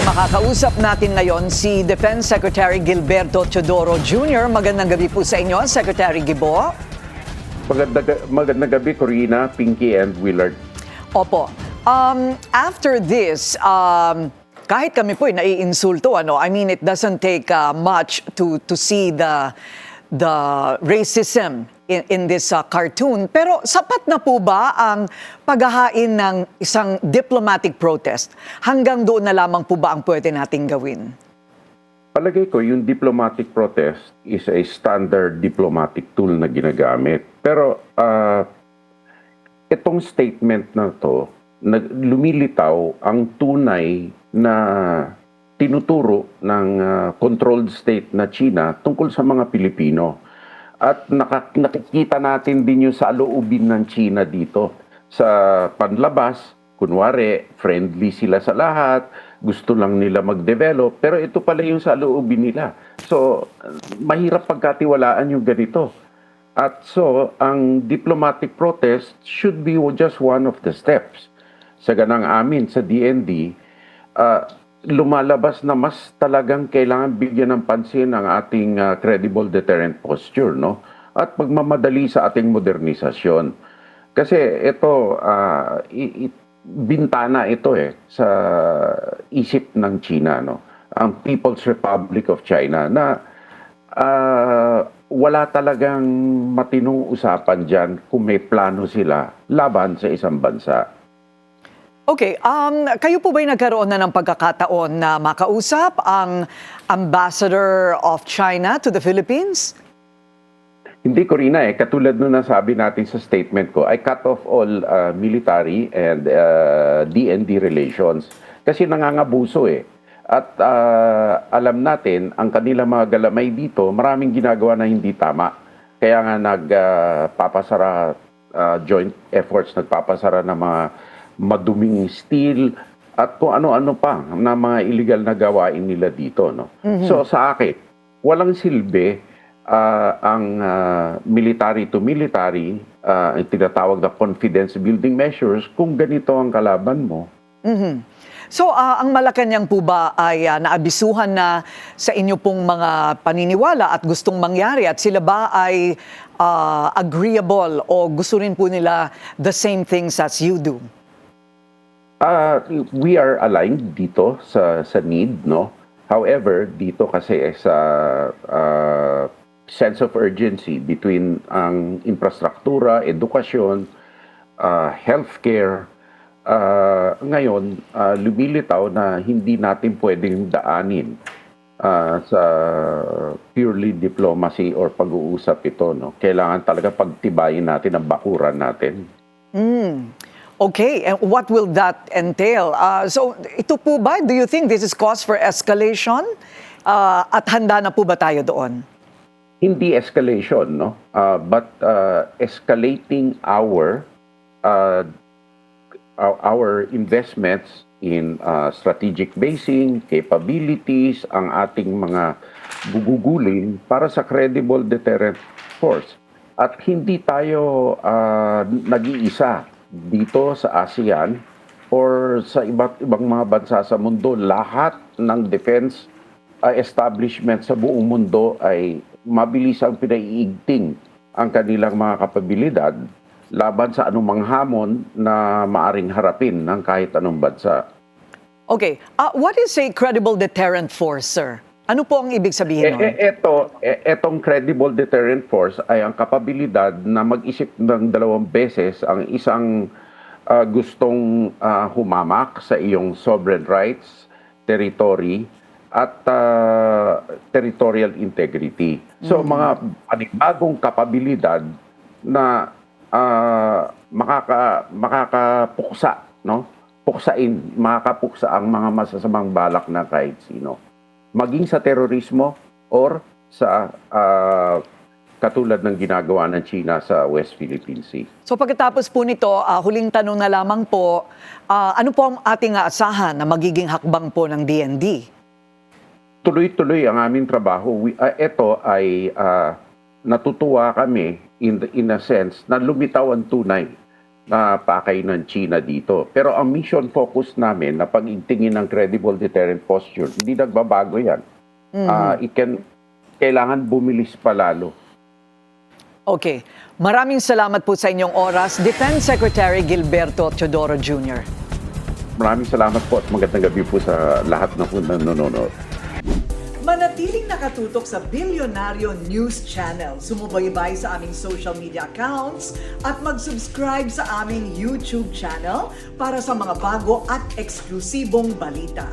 Makakausap natin ngayon si Defense Secretary Gilberto Teodoro Jr. Magandang gabi po sa inyo, Secretary Gibo. Magandang gabi, Corina, Pinky, and Willard. Opo. After this, kahit kami po naiinsulto, I mean, it doesn't take much to see the racism in this cartoon. Pero sapat na po ba ang paghahain ng isang diplomatic protest? Hanggang doon na lamang po ba ang pwede nating gawin? Palagay ko, yung diplomatic protest is a standard diplomatic tool na ginagamit. Pero itong statement na to, lumilitaw ang tunay na tinuturo ng controlled state na China tungkol sa mga Pilipino. At nakikita natin din yung saloobin ng China dito. Sa panlabas, kunwari, friendly sila sa lahat, gusto lang nila mag-develop, pero ito pala yung saloobin nila. So, mahirap pagkatiwalaan yung ganito. At so, ang diplomatic protest should be just one of the steps. Sa ganang amin, sa DND, lumalabas na mas talagang kailangan bigyan ng pansin ang ating credible deterrent posture, no? At pagmamadali sa ating modernisasyon. Kasi ito, bintana ito sa isip ng China, no? Ang People's Republic of China na wala talagang matinong usapan dyan kung may plano sila laban sa isang bansa. Okay, kayo po ba'y nagkaroon na ng pagkakataon na makausap ang Ambassador of China to the Philippines? Hindi, Corina, katulad nung nasabi natin sa statement ko, I cut off all military and DND relations kasi nangangabuso At alam natin, ang kanilang mga galamay dito, maraming ginagawa na hindi tama. Kaya nga nagpapasara joint efforts, nagpapasara ng mga maduming steel at kung ano-ano pa na mga illegal na gawain nila dito, no? So sa akin, walang silbi ang military to military, tinatawag na confidence building measures kung ganito ang kalaban mo. So ang Malacanang po ba ay naabisuhan na sa inyo pong mga paniniwala at gustong mangyari at sila ba ay agreeable o gusto rin po nila the same things as you do? We are aligned dito sa need, no? However, dito kasi sa sense of urgency between ang infrastruktura, edukasyon, healthcare, ngayon lumilitaw na hindi natin pwedeng daanin sa purely diplomacy or pag-uusap ito, no? Kailangan talaga pagtibayin natin ang bakuran natin. Okay, and what will that entail? So ito po ba, do you think this is cause for escalation? At handa na po ba tayo doon? Hindi escalation, no? But escalating our investments in strategic basing, capabilities, ang ating mga gugugulin para sa credible deterrent force. At hindi tayo nag-iisa dito sa ASEAN or sa iba't ibang mga bansa sa mundo. Lahat ng defense establishment sa buong mundo ay mabilis ang pinaiigting ang kanilang mga kapabilidad laban sa anumang hamon na maaring harapin ng kahit anong bansa. Okay, what is a credible deterrent force, sir? Ano po ang ibig sabihin nun? Etong credible deterrent force ay ang kapabilidad na mag-isip ng 2 beses ang isang gustong humamak sa iyong sovereign rights, territory, at territorial integrity. So mga panibagong kapabilidad na makakapuksa, no? Makakapuksa ang mga masasamang balak na kahit sino. Maging sa terorismo or sa katulad ng ginagawa ng China sa West Philippine Sea. So pagkatapos po nito, huling tanong na lamang po, ano po ang ating aasahan na magiging hakbang po ng DND? Tuloy-tuloy ang aming trabaho. Ito ay natutuwa kami in a sense na lumitaw ang tunay na pakay ng China dito. Pero ang mission focus namin na pag-igtingin ng credible deterrent posture, hindi nagbabago yan. Kailangan bumilis pa lalo. Okay. Maraming salamat po sa inyong oras, Defense Secretary Gilberto Teodoro Jr. Maraming salamat po at magandang gabi po sa lahat na po nanonood. Manatiling nakatutok sa Bilyonaryo News Channel. Sumubaybay sa aming social media accounts at mag-subscribe sa aming YouTube channel para sa mga bago at eksklusibong balita.